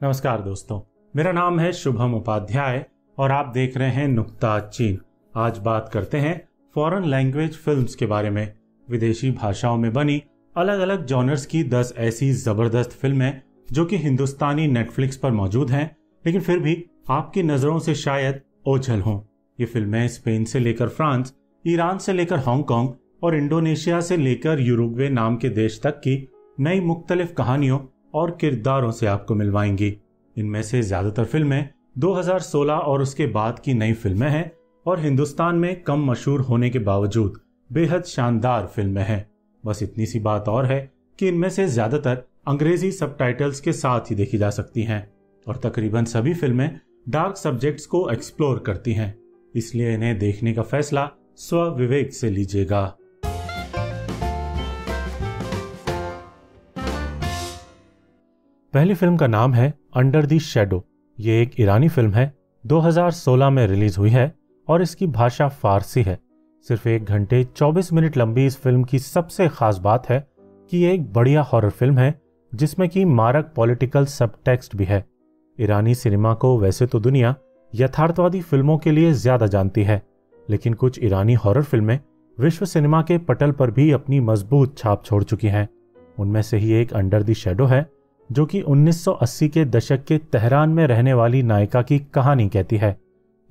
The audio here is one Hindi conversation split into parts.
नमस्कार दोस्तों, मेरा नाम है शुभम उपाध्याय और आप देख रहे हैं नुक्ता चीन। आज बात करते हैं फॉरेन लैंग्वेज फिल्म्स के बारे में। विदेशी भाषाओं में बनी अलग अलग जॉनर्स की 10 ऐसी जबरदस्त फिल्में जो कि हिंदुस्तानी नेटफ्लिक्स पर मौजूद हैं, लेकिन फिर भी आपकी नजरों से शायद ओझल हों। ये फिल्में स्पेन से लेकर फ्रांस, ईरान से लेकर हांगकांग और इंडोनेशिया से लेकर यूरुग्वे नाम के देश तक की नई मुख्तलिफ कहानियों और किरदारों से आपको मिलवाएंगी। इनमें से ज्यादातर फिल्में 2016 और उसके बाद की नई फिल्में हैं और हिंदुस्तान में कम मशहूर होने के बावजूद बेहद शानदार फिल्में हैं। बस इतनी सी बात और है कि इनमें से ज्यादातर अंग्रेजी सबटाइटल्स के साथ ही देखी जा सकती हैं और तकरीबन सभी फिल्में डार्क सब्जेक्ट्स को एक्सप्लोर करती हैं, इसलिए इन्हें देखने का फैसला स्वविवेक से लीजिएगा। पहली फिल्म का नाम है अंडर द शैडो। ये एक ईरानी फिल्म है, 2016 में रिलीज हुई है और इसकी भाषा फारसी है। सिर्फ 1 घंटे 24 मिनट लंबी इस फिल्म की सबसे खास बात है कि ये एक बढ़िया हॉरर फिल्म है जिसमें कि मारक पॉलिटिकल सबटेक्स्ट भी है। ईरानी सिनेमा को वैसे तो दुनिया यथार्थवादी फिल्मों के लिए ज्यादा जानती है, लेकिन कुछ ईरानी हॉरर फिल्में विश्व सिनेमा के पटल पर भी अपनी मजबूत छाप छोड़ चुकी हैं। उनमें से ही एक अंडर द शैडो है, जो कि 1980 के दशक के तेहरान में रहने वाली नायिका की कहानी कहती है।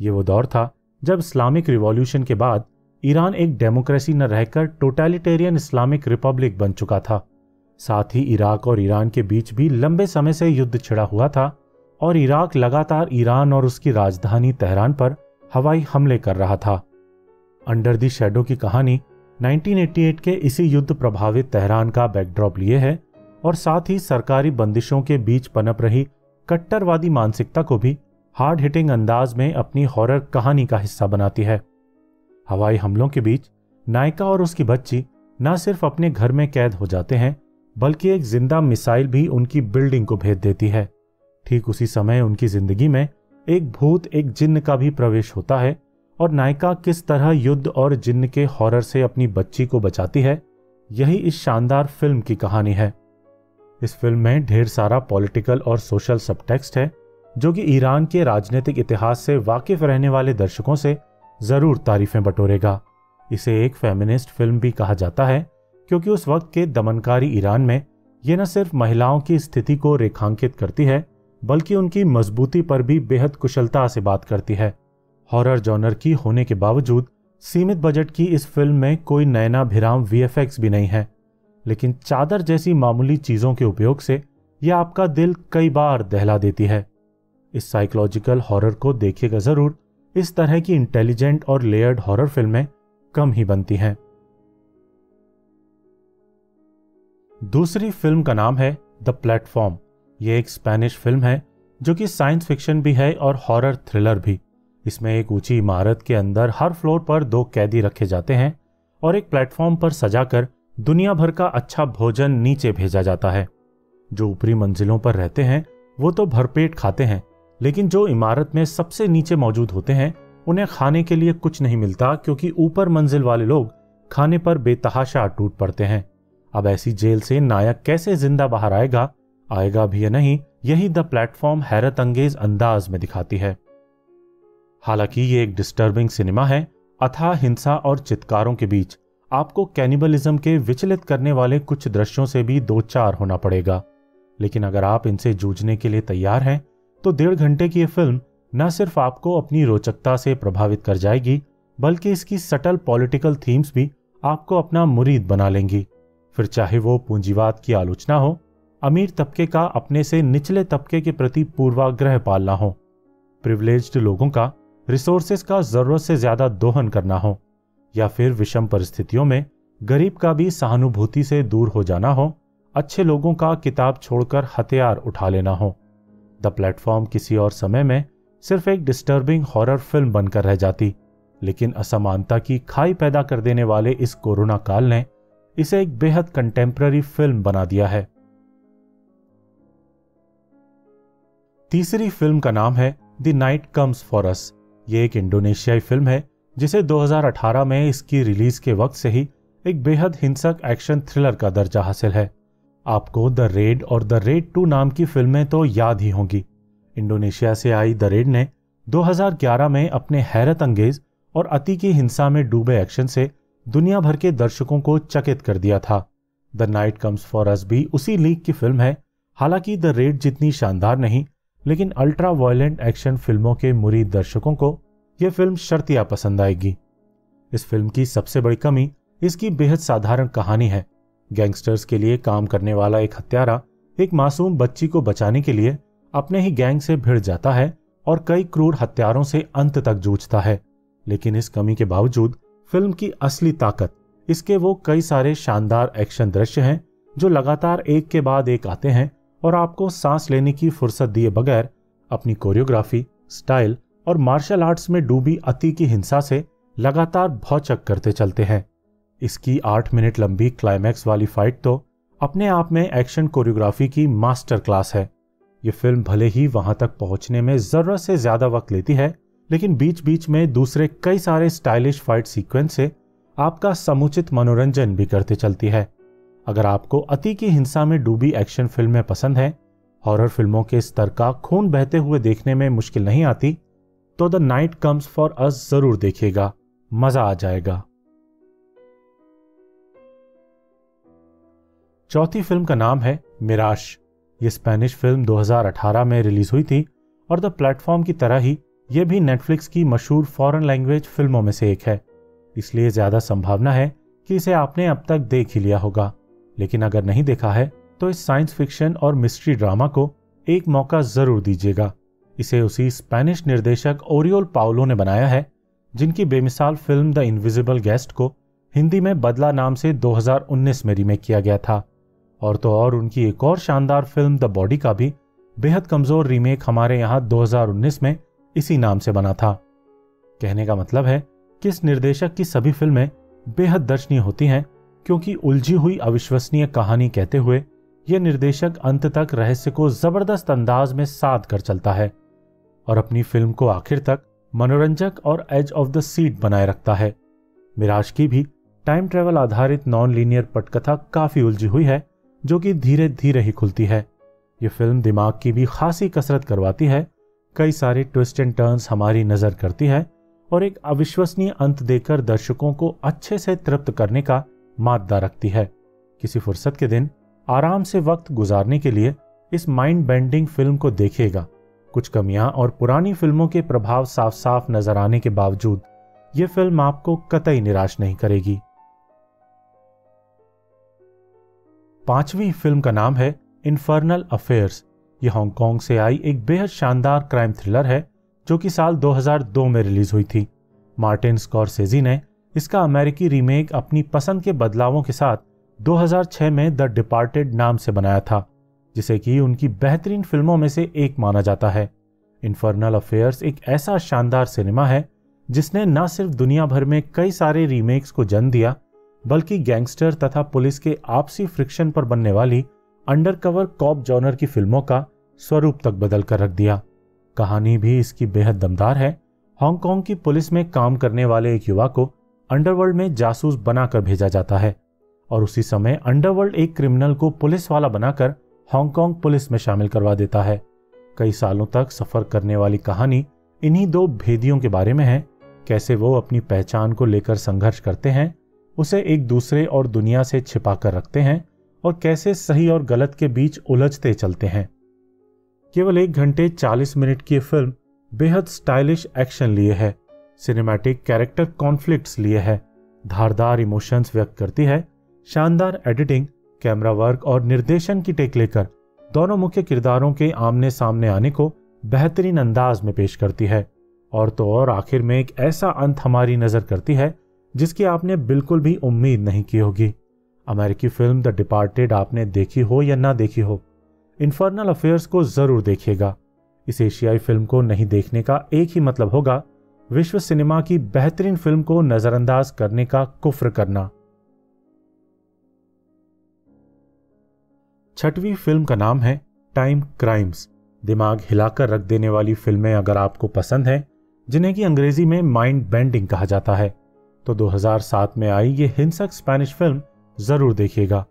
ये वो दौर था जब इस्लामिक रिवॉल्यूशन के बाद ईरान एक डेमोक्रेसी न रहकर टोटलिटेरियन इस्लामिक रिपब्लिक बन चुका था। साथ ही इराक और ईरान के बीच भी लंबे समय से युद्ध छिड़ा हुआ था और इराक लगातार ईरान और उसकी राजधानी तेहरान पर हवाई हमले कर रहा था। अंडर द शैडो की कहानी 1988 के इसी युद्ध प्रभावित तेहरान का बैकड्रॉप लिए है और साथ ही सरकारी बंदिशों के बीच पनप रही कट्टरवादी मानसिकता को भी हार्ड हिटिंग अंदाज में अपनी हॉरर कहानी का हिस्सा बनाती है। हवाई हमलों के बीच नायिका और उसकी बच्ची न सिर्फ अपने घर में कैद हो जाते हैं, बल्कि एक जिंदा मिसाइल भी उनकी बिल्डिंग को भेद देती है। ठीक उसी समय उनकी जिंदगी में एक भूत, एक जिन्न का भी प्रवेश होता है और नायिका किस तरह युद्ध और जिन्न के हॉरर से अपनी बच्ची को बचाती है, यही इस शानदार फिल्म की कहानी है। इस फिल्म में ढेर सारा पॉलिटिकल और सोशल सबटेक्स्ट है जो कि ईरान के राजनीतिक इतिहास से वाकिफ रहने वाले दर्शकों से जरूर तारीफें बटोरेगा। इसे एक फेमिनिस्ट फिल्म भी कहा जाता है क्योंकि उस वक्त के दमनकारी ईरान में ये न सिर्फ महिलाओं की स्थिति को रेखांकित करती है, बल्कि उनकी मजबूती पर भी बेहद कुशलता से बात करती है। हॉरर जॉनर की होने के बावजूद सीमित बजट की इस फिल्म में कोई नयनाभिराम वीएफएक्स भी नहीं है, लेकिन चादर जैसी मामूली चीजों के उपयोग से यह आपका दिल कई बार दहला देती है। इस साइकोलॉजिकल हॉरर को देखिएगा जरूर। इस तरह की इंटेलिजेंट और लेयर्ड हॉरर फिल्में कम ही बनती हैं। दूसरी फिल्म का नाम है द प्लेटफॉर्म। यह एक स्पेनिश फिल्म है जो कि साइंस फिक्शन भी है और हॉरर थ्रिलर भी। इसमें एक ऊंची इमारत के अंदर हर फ्लोर पर 2 कैदी रखे जाते हैं और एक प्लेटफॉर्म पर सजाकर दुनिया भर का अच्छा भोजन नीचे भेजा जाता है। जो ऊपरी मंजिलों पर रहते हैं वो तो भरपेट खाते हैं, लेकिन जो इमारत में सबसे नीचे मौजूद होते हैं उन्हें खाने के लिए कुछ नहीं मिलता, क्योंकि ऊपर मंजिल वाले लोग खाने पर बेतहाशा टूट पड़ते हैं। अब ऐसी जेल से नायक कैसे जिंदा बाहर आएगा भी या नहीं, यही द प्लेटफॉर्म हैरत अंगेज अंदाज में दिखाती है। हालांकि ये एक डिस्टर्बिंग सिनेमा है। अथाह हिंसा और चित्कारों के बीच आपको कैनिबलिज्म के विचलित करने वाले कुछ दृश्यों से भी 2-4 होना पड़ेगा, लेकिन अगर आप इनसे जूझने के लिए तैयार हैं तो 1.5 घंटे की यह फिल्म न सिर्फ आपको अपनी रोचकता से प्रभावित कर जाएगी, बल्कि इसकी सटल पॉलिटिकल थीम्स भी आपको अपना मुरीद बना लेंगी। फिर चाहे वो पूंजीवाद की आलोचना हो, अमीर तबके का अपने से निचले तबके के प्रति पूर्वाग्रह पालना हो, प्रिविलेज्ड लोगों का रिसोर्सेज का जरूरत से ज्यादा दोहन करना हो, या फिर विषम परिस्थितियों में गरीब का भी सहानुभूति से दूर हो जाना हो, अच्छे लोगों का किताब छोड़कर हथियार उठा लेना हो। द प्लेटफॉर्म किसी और समय में सिर्फ एक डिस्टर्बिंग हॉरर फिल्म बनकर रह जाती, लेकिन असमानता की खाई पैदा कर देने वाले इस कोरोना काल ने इसे एक बेहद कंटेम्पररी फिल्म बना दिया है। तीसरी फिल्म का नाम है the night comes for us. ये एक इंडोनेशियाई फिल्म है जिसे 2018 में इसकी रिलीज के वक्त से ही एक बेहद हिंसक एक्शन थ्रिलर का दर्जा हासिल है। आपको द रेड और द रेड 2 नाम की फिल्में तो याद ही होंगी। इंडोनेशिया से आई द रेड ने 2011 में अपने हैरत अंगेज और अति की हिंसा में डूबे एक्शन से दुनिया भर के दर्शकों को चकित कर दिया था। The night comes for us भी उसी लीग की फिल्म है। हालांकि द रेड जितनी शानदार नहीं, लेकिन अल्ट्रा वायलेंट एक्शन फिल्मों के मुरीद दर्शकों को यह फिल्म शर्तिया पसंद आएगी। इस फिल्म की सबसे बड़ी कमी इसकी बेहद साधारण कहानी है। गैंगस्टर्स के लिए काम करने वाला एक हत्यारा एक मासूम बच्ची को बचाने के लिए अपने ही गैंग से भिड़ जाता है और कई क्रूर हत्यारों से अंत तक जूझता है। लेकिन इस कमी के बावजूद फिल्म की असली ताकत इसके वो कई सारे शानदार एक्शन दृश्य हैं जो लगातार एक के बाद एक आते हैं और आपको सांस लेने की फुर्सत दिए बगैर अपनी कोरियोग्राफी, स्टाइल और मार्शल आर्ट्स में डूबी अति की हिंसा से लगातार भौचक करते चलते हैं। इसकी 8 मिनट लंबी क्लाइमैक्स वाली फाइट तो अपने आप में एक्शन कोरियोग्राफी की मास्टर क्लास है। ये फिल्म भले ही वहां तक पहुंचने में जरूरत से ज्यादा वक्त लेती है, लेकिन बीच बीच में दूसरे कई सारे स्टाइलिश फाइट सीक्वेंस से आपका समुचित मनोरंजन भी करते चलती है। अगर आपको अति की हिंसा में डूबी एक्शन फिल्में पसंद है, हॉरर फिल्मों के स्तर का खून बहते हुए देखने में मुश्किल नहीं आती, तो the night comes for us जरूर देखिएगा, मजा आ जाएगा। चौथी फिल्म का नाम है मिराश। ये स्पेनिश फिल्म 2018 में रिलीज हुई थी और द प्लेटफॉर्म की तरह ही यह भी नेटफ्लिक्स की मशहूर फॉरेन लैंग्वेज फिल्मों में से एक है, इसलिए ज्यादा संभावना है कि इसे आपने अब तक देख ही लिया होगा। लेकिन अगर नहीं देखा है तो इस साइंस फिक्शन और मिस्ट्री ड्रामा को एक मौका जरूर दीजिएगा। इसे उसी स्पेनिश निर्देशक ओरियोल पाउलो ने बनाया है, जिनकी बेमिसाल फिल्म द इनविजिबल गेस्ट को हिंदी में बदला नाम से 2019 में रीमेक किया गया था। और तो और उनकी एक और शानदार फिल्म द बॉडी का भी बेहद कमजोर रीमेक हमारे यहाँ 2019 में इसी नाम से बना था। कहने का मतलब है कि इस निर्देशक की सभी फिल्में बेहद दर्शनीय होती हैं, क्योंकि उलझी हुई अविश्वसनीय कहानी कहते हुए यह निर्देशक अंत तक रहस्य को जबरदस्त अंदाज में साध कर चलता है और अपनी फिल्म को आखिर तक मनोरंजक और एज ऑफ द सीट बनाए रखता है। मिराज की भी टाइम ट्रेवल आधारित नॉन लीनियर पटकथा काफी उलझी हुई है, जो कि धीरे धीरे ही खुलती है। ये फिल्म दिमाग की भी खासी कसरत करवाती है, कई सारे ट्विस्ट एंड टर्न्स हमारी नजर करती है और एक अविश्वसनीय अंत देकर दर्शकों को अच्छे से तृप्त करने का मादा रखती है। किसी फुर्सत के दिन आराम से वक्त गुजारने के लिए इस माइंड बेंडिंग फिल्म को देखिएगा। कुछ कमियां और पुरानी फिल्मों के प्रभाव साफ साफ नजर आने के बावजूद यह फिल्म आपको कतई निराश नहीं करेगी। पांचवी फिल्म का नाम है इन्फर्नल अफेयर्स। यह हांगकांग से आई एक बेहद शानदार क्राइम थ्रिलर है, जो कि साल 2002 में रिलीज हुई थी। मार्टिन स्कॉर्सेज़ी ने इसका अमेरिकी रीमेक अपनी पसंद के बदलावों के साथ 2006 में द डिपार्टेड नाम से बनाया था, जिसे कि उनकी बेहतरीन फिल्मों में से एक माना जाता है। इन्फर्नल अफेयर्स एक ऐसा शानदार सिनेमा है जिसने न सिर्फ दुनिया भर में कई सारे रीमेक्स को जन्म दिया, बल्कि गैंगस्टर तथा पुलिस के आपसी फ्रिक्शन पर बनने वाली अंडरकवर कॉप जॉनर की फिल्मों का स्वरूप तक बदल कर रख दिया। कहानी भी इसकी बेहद दमदार है। हांगकांग की पुलिस में काम करने वाले एक युवा को अंडरवर्ल्ड में जासूस बनाकर भेजा जाता है और उसी समय अंडरवर्ल्ड एक क्रिमिनल को पुलिस वाला बनाकर हांगकांग पुलिस में शामिल करवा देता है। कई सालों तक सफर करने वाली कहानी इन्हीं दो भेदियों के बारे में है, कैसे वो अपनी पहचान को लेकर संघर्ष करते हैं, उसे एक दूसरे और दुनिया से छिपा कर रखते हैं और कैसे सही और गलत के बीच उलझते चलते हैं। केवल 1 घंटे 40 मिनट की फिल्म बेहद स्टाइलिश एक्शन लिए है, सिनेमैटिक कैरेक्टर कॉन्फ्लिक्ट्स लिए है, धारदार इमोशंस व्यक्त करती है, शानदार एडिटिंग, कैमरा वर्क और निर्देशन की टेक लेकर दोनों मुख्य किरदारों के आमने सामने आने को बेहतरीन अंदाज में पेश करती है। और तो और आखिर में एक ऐसा अंत हमारी नजर करती है जिसकी आपने बिल्कुल भी उम्मीद नहीं की होगी। अमेरिकी फिल्म द डिपार्टेड आपने देखी हो या ना देखी हो, इन्फर्नल अफेयर्स को जरूर देखिएगा। इस एशियाई फिल्म को नहीं देखने का एक ही मतलब होगा, विश्व सिनेमा की बेहतरीन फिल्म को नजरअंदाज करने का कुफ्र करना। छठवीं फिल्म का नाम है टाइम क्राइम्स। दिमाग हिलाकर रख देने वाली फिल्में अगर आपको पसंद है, जिन्हें की अंग्रेजी में माइंड बेंडिंग कहा जाता है, तो 2007 में आई ये हिंसक स्पेनिश फिल्म जरूर देखिएगा।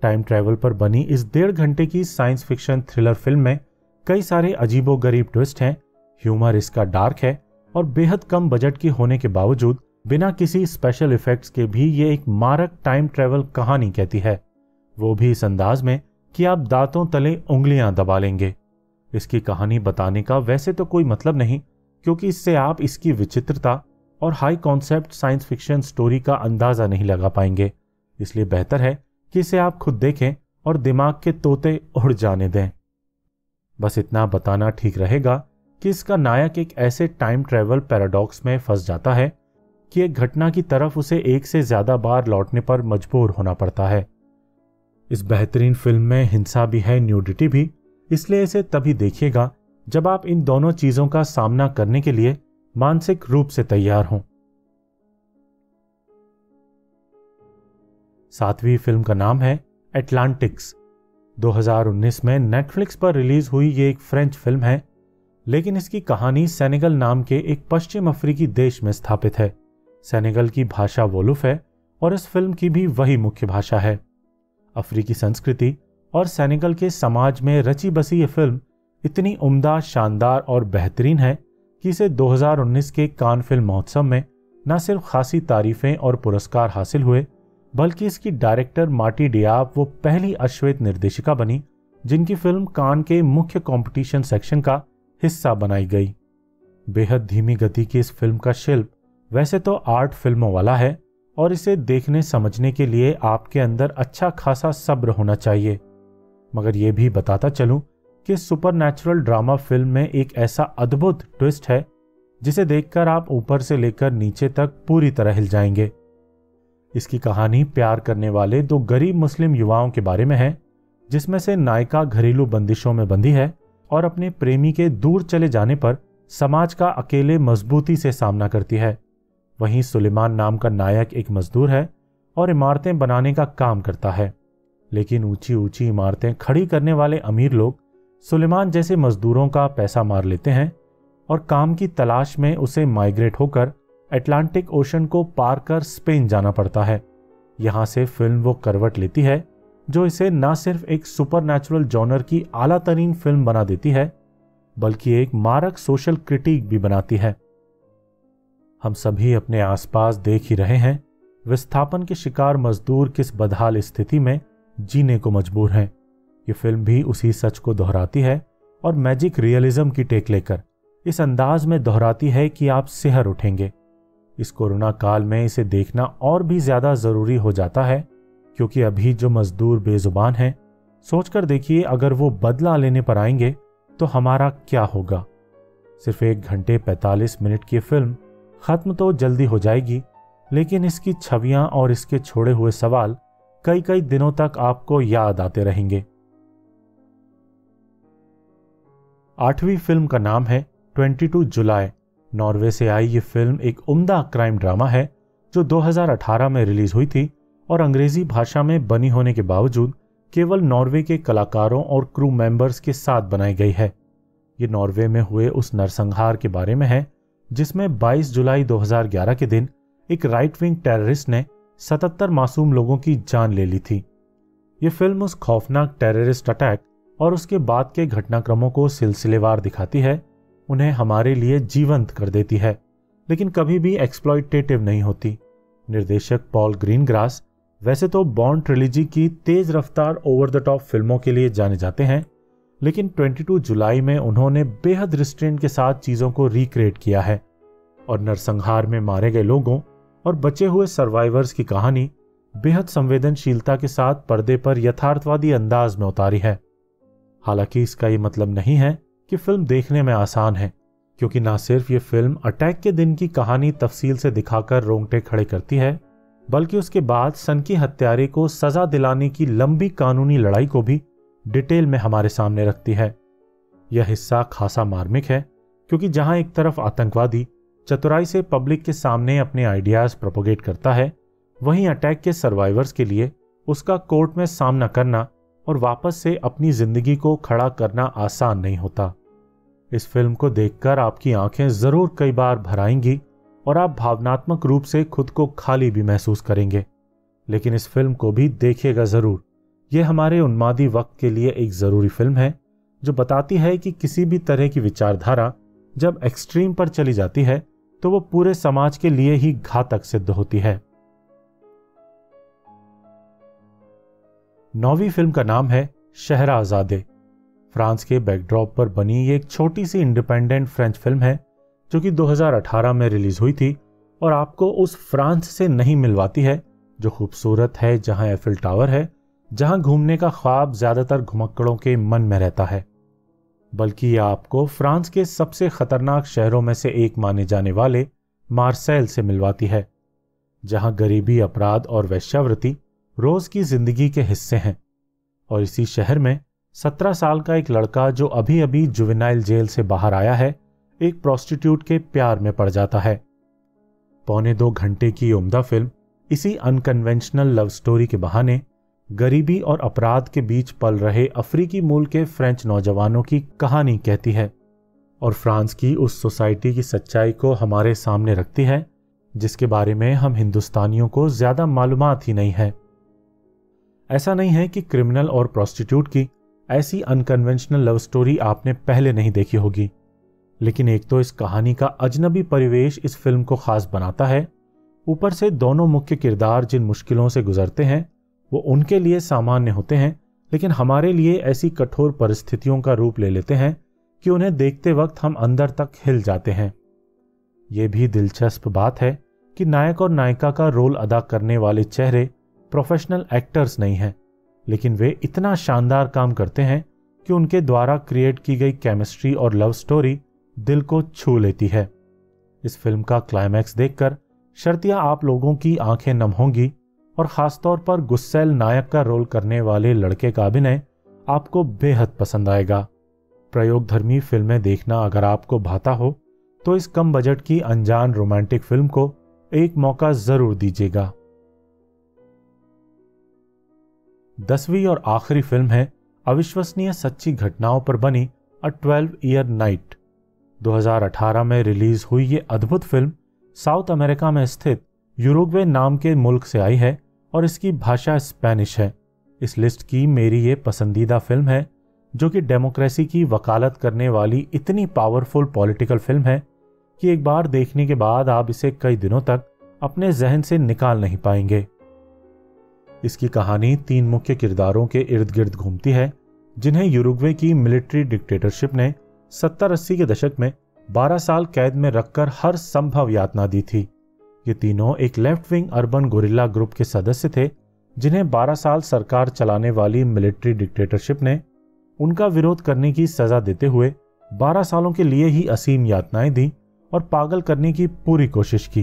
टाइम ट्रैवल पर बनी इस 1.5 घंटे की साइंस फिक्शन थ्रिलर फिल्म में कई सारे अजीबोगरीब ट्विस्ट हैं, ह्यूमर इसका डार्क है और बेहद कम बजट की होने के बावजूद बिना किसी स्पेशल इफेक्ट्स के भी ये एक मारक टाइम ट्रैवल कहानी कहती है, वो भी इस अंदाज में कि आप दांतों तले उंगलियां दबा लेंगे। इसकी कहानी बताने का वैसे तो कोई मतलब नहीं, क्योंकि इससे आप इसकी विचित्रता और high concept science fiction story का अंदाजा नहीं लगा पाएंगे। इसलिए बेहतर है कि इसे आप खुद देखें और दिमाग के तोते उड़ जाने दें। बस इतना बताना ठीक रहेगा कि इसका नायक एक ऐसे टाइम ट्रैवल पैराडॉक्स में फंस जाता है कि एक घटना की तरफ उसे एक से ज्यादा बार लौटने पर मजबूर होना पड़ता है। इस बेहतरीन फिल्म में हिंसा भी है, न्यूडिटी भी, इसलिए इसे तभी देखिएगा जब आप इन दोनों चीजों का सामना करने के लिए मानसिक रूप से तैयार हों। 7वीं फिल्म का नाम है एटलांटिक्स। 2019 में नेटफ्लिक्स पर रिलीज हुई ये एक फ्रेंच फिल्म है, लेकिन इसकी कहानी सेनेगल नाम के एक पश्चिम अफ्रीकी देश में स्थापित है। सेनेगल की भाषा वोलुफ है और इस फिल्म की भी वही मुख्य भाषा है। अफ्रीकी संस्कृति और सेनेगल के समाज में रची बसी ये फिल्म इतनी उम्दा, शानदार और बेहतरीन है कि इसे 2019 के कान फिल्म महोत्सव में न सिर्फ खासी तारीफें और पुरस्कार हासिल हुए, बल्कि इसकी डायरेक्टर मार्टी डियाब वो पहली अश्वेत निर्देशिका बनी जिनकी फिल्म कान के मुख्य कंपटीशन सेक्शन का हिस्सा बनाई गई। बेहद धीमी गति की इस फिल्म का शिल्प वैसे तो आर्ट फिल्मों वाला है और इसे देखने समझने के लिए आपके अंदर अच्छा खासा सब्र होना चाहिए, मगर यह भी बताता चलूं कि सुपरनैचुरल ड्रामा फिल्म में एक ऐसा अद्भुत ट्विस्ट है जिसे देखकर आप ऊपर से लेकर नीचे तक पूरी तरह हिल जाएंगे। इसकी कहानी प्यार करने वाले 2 गरीब मुस्लिम युवाओं के बारे में है, जिसमें से नायिका घरेलू बंदिशों में बंधी है और अपने प्रेमी के दूर चले जाने पर समाज का अकेले मजबूती से सामना करती है। वहीं सुलेमान नाम का नायक एक मजदूर है और इमारतें बनाने का काम करता है, लेकिन ऊंची ऊंची इमारतें खड़ी करने वाले अमीर लोग सुलेमान जैसे मजदूरों का पैसा मार लेते हैं और काम की तलाश में उसे माइग्रेट होकर अटलांटिक ओशन को पार कर स्पेन जाना पड़ता है। यहां से फिल्म वो करवट लेती है जो इसे न सिर्फ एक सुपरनैचुरल जॉनर की आला तरीन फिल्म बना देती है, बल्कि एक मारक सोशल क्रिटिक भी बनाती है। हम सभी अपने आसपास देख ही रहे हैं विस्थापन के शिकार मजदूर किस बदहाल स्थिति में जीने को मजबूर हैं। ये फिल्म भी उसी सच को दोहराती है और मैजिक रियलिज्म की टेक लेकर इस अंदाज में दोहराती है कि आप सिहर उठेंगे। इस कोरोना काल में इसे देखना और भी ज्यादा जरूरी हो जाता है, क्योंकि अभी जो मजदूर बेजुबान हैं, सोचकर देखिए अगर वो बदला लेने पर आएंगे तो हमारा क्या होगा। सिर्फ 1 घंटे 45 मिनट की फिल्म खत्म तो जल्दी हो जाएगी, लेकिन इसकी छवियां और इसके छोड़े हुए सवाल कई कई दिनों तक आपको याद आते रहेंगे। 8वीं फिल्म का नाम है 22 जुलाई। नॉर्वे से आई ये फिल्म एक उम्दा क्राइम ड्रामा है जो 2018 में रिलीज हुई थी और अंग्रेजी भाषा में बनी होने के बावजूद केवल नॉर्वे के कलाकारों और क्रू मेंबर्स के साथ बनाई गई है। ये नॉर्वे में हुए उस नरसंहार के बारे में है जिसमें 22 जुलाई 2011 के दिन एक राइट विंग टेररिस्ट ने 77 मासूम लोगों की जान ले ली थी। ये फिल्म उस खौफनाक टेररिस्ट अटैक और उसके बाद के घटनाक्रमों को सिलसिलेवार दिखाती है, उन्हें हमारे लिए जीवंत कर देती है, लेकिन कभी भी एक्सप्लॉइटेटिव नहीं होती। निर्देशक पॉल ग्रीनग्रास वैसे तो बॉन्ड ट्रिलॉजी की तेज रफ्तार ओवर द टॉप फिल्मों के लिए जाने जाते हैं, लेकिन 22 जुलाई में उन्होंने बेहद रिस्ट्रेंट के साथ चीजों को रिक्रिएट किया है और नरसंहार में मारे गए लोगों और बचे हुए सर्वाइवर्स की कहानी बेहद संवेदनशीलता के साथ पर्दे पर यथार्थवादी अंदाज में उतारी है। हालांकि इसका ये मतलब नहीं है कि फिल्म देखने में आसान है, क्योंकि ना सिर्फ ये फिल्म अटैक के दिन की कहानी तफसील से दिखाकर रोंगटे खड़े करती है, बल्कि उसके बाद सनकी हत्यारे को सजा दिलाने की लंबी कानूनी लड़ाई को भी डिटेल में हमारे सामने रखती है। यह हिस्सा खासा मार्मिक है, क्योंकि जहां एक तरफ आतंकवादी चतुराई से पब्लिक के सामने अपने आइडियाज प्रोपोगेट करता है, वहीं अटैक के सर्वाइवर्स के लिए उसका कोर्ट में सामना करना और वापस से अपनी जिंदगी को खड़ा करना आसान नहीं होता। इस फिल्म को देखकर आपकी आंखें जरूर कई बार भर आएंगी और आप भावनात्मक रूप से खुद को खाली भी महसूस करेंगे, लेकिन इस फिल्म को भी देखिएगा जरूर, यह हमारे उन्मादी वक्त के लिए एक ज़रूरी फिल्म है जो बताती है कि किसी भी तरह की विचारधारा जब एक्सट्रीम पर चली जाती है तो वो पूरे समाज के लिए ही घातक सिद्ध होती है। 9वीं फिल्म का नाम है शहराज़ादे। फ्रांस के बैकड्रॉप पर बनी ये एक छोटी सी इंडिपेंडेंट फ्रेंच फिल्म है जो कि 2018 में रिलीज हुई थी और आपको उस फ्रांस से नहीं मिलवाती है जो खूबसूरत है, जहां एफिल टावर है, जहां घूमने का ख्वाब ज्यादातर घुमक्कड़ों के मन में रहता है, बल्कि यह आपको फ्रांस के सबसे खतरनाक शहरों में से एक माने जाने वाले मार्सेल से मिलवाती है, जहां गरीबी, अपराध और वेश्यावृत्ति रोज की जिंदगी के हिस्से हैं। और इसी शहर में 17 साल का एक लड़का जो अभी अभी जुवेनाइल जेल से बाहर आया है, एक प्रोस्टिट्यूट के प्यार में पड़ जाता है। 1.25 घंटे की उम्दा फिल्म इसी अनकन्वेंशनल लव स्टोरी के बहाने गरीबी और अपराध के बीच पल रहे अफ्रीकी मूल के फ्रेंच नौजवानों की कहानी कहती है और फ्रांस की उस सोसाइटी की सच्चाई को हमारे सामने रखती है जिसके बारे में हम हिंदुस्तानियों को ज्यादा मालूमात ही नहीं है। ऐसा नहीं है कि क्रिमिनल और प्रोस्टिट्यूट की ऐसी अनकन्वेंशनल लव स्टोरी आपने पहले नहीं देखी होगी, लेकिन एक तो इस कहानी का अजनबी परिवेश इस फिल्म को खास बनाता है, ऊपर से दोनों मुख्य किरदार जिन मुश्किलों से गुजरते हैं वो उनके लिए सामान्य होते हैं, लेकिन हमारे लिए ऐसी कठोर परिस्थितियों का रूप ले लेते हैं कि उन्हें देखते वक्त हम अंदर तक हिल जाते हैं। ये भी दिलचस्प बात है कि नायक और नायिका का रोल अदा करने वाले चेहरे प्रोफेशनल एक्टर्स नहीं हैं, लेकिन वे इतना शानदार काम करते हैं कि उनके द्वारा क्रिएट की गई केमिस्ट्री और लव स्टोरी दिल को छू लेती है। इस फिल्म का क्लाइमैक्स देखकर शर्तिया आप लोगों की आंखें नम होंगी और खासतौर पर गुस्सैल नायक का रोल करने वाले लड़के का अभिनय आपको बेहद पसंद आएगा। प्रयोगधर्मी फिल्में देखना अगर आपको भाता हो तो इस कम बजट की अनजान रोमांटिक फिल्म को एक मौका जरूर दीजिएगा। 10वीं और आखिरी फिल्म है अविश्वसनीय सच्ची घटनाओं पर बनी अ 12 ईयर नाइट। 2018 में रिलीज हुई ये अद्भुत फिल्म साउथ अमेरिका में स्थित यूरुग्वे नाम के मुल्क से आई है और इसकी भाषा स्पेनिश है। इस लिस्ट की मेरी ये पसंदीदा फिल्म है जो कि डेमोक्रेसी की वकालत करने वाली इतनी पावरफुल पॉलिटिकल फिल्म है कि एक बार देखने के बाद आप इसे कई दिनों तक अपने जहन से निकाल नहीं पाएंगे। इसकी कहानी 3 मुख्य किरदारों के इर्द गिर्द घूमती है जिन्हें यूरुग्वे की मिलिट्री डिक्टेटरशिप ने 70-80 के दशक में 12 साल कैद में रखकर हर संभव यातना दी थी। ये तीनों एक left wing urban gorilla group के सदस्य थे जिन्हें 12 साल सरकार चलाने वाली मिलिट्री डिक्टेटरशिप ने उनका विरोध करने की सजा देते हुए 12 सालों के लिए ही असीम यातनाएं दी और पागल करने की पूरी कोशिश की।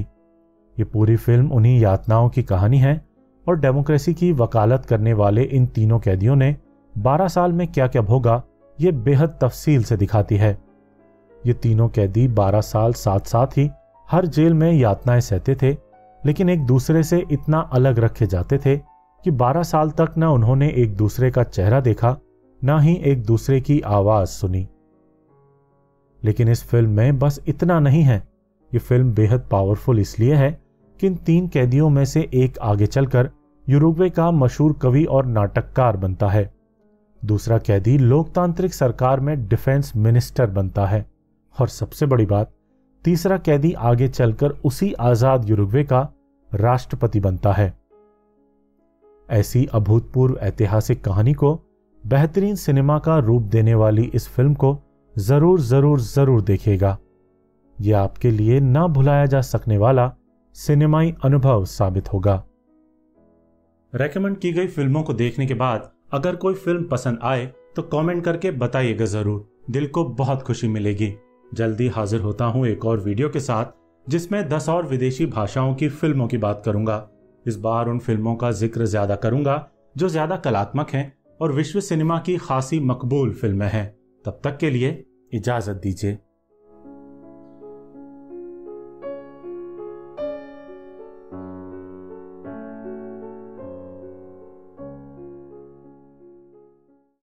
ये पूरी फिल्म उन्हीं यातनाओं की कहानी है और डेमोक्रेसी की वकालत करने वाले इन तीनों कैदियों ने 12 साल में क्या क्या भोगा ये बेहद तफसील से दिखाती है। ये तीनों कैदी 12 साल साथ साथ ही हर जेल में यातनाएं सहते थे, लेकिन एक दूसरे से इतना अलग रखे जाते थे कि 12 साल तक न उन्होंने एक दूसरे का चेहरा देखा, न ही एक दूसरे की आवाज सुनी। लेकिन इस फिल्म में बस इतना नहीं है। ये फिल्म बेहद पावरफुल इसलिए है कि इन 3 कैदियों में से एक आगे चलकर यूरुग्वे का मशहूर कवि और नाटककार बनता है, दूसरा कैदी लोकतांत्रिक सरकार में डिफेंस मिनिस्टर बनता है और सबसे बड़ी बात, तीसरा कैदी आगे चलकर उसी आजाद यूरुग्वे का राष्ट्रपति बनता है। ऐसी अभूतपूर्व ऐतिहासिक कहानी को बेहतरीन सिनेमा का रूप देने वाली इस फिल्म को जरूर जरूर जरूर देखिएगा। यह आपके लिए ना भुलाया जा सकने वाला सिनेमाई अनुभव साबित होगा। रेकमेंड की गई फिल्मों को देखने के बाद अगर कोई फिल्म पसंद आए तो कमेंट करके बताइएगा जरूर, दिल को बहुत खुशी मिलेगी। जल्दी हाजिर होता हूं एक और वीडियो के साथ जिसमें 10 और विदेशी भाषाओं की फिल्मों की बात करूंगा। इस बार उन फिल्मों का जिक्र ज्यादा करूंगा जो ज्यादा कलात्मक हैं और विश्व सिनेमा की खासी मकबूल फिल्में हैं। तब तक के लिए इजाजत दीजिए।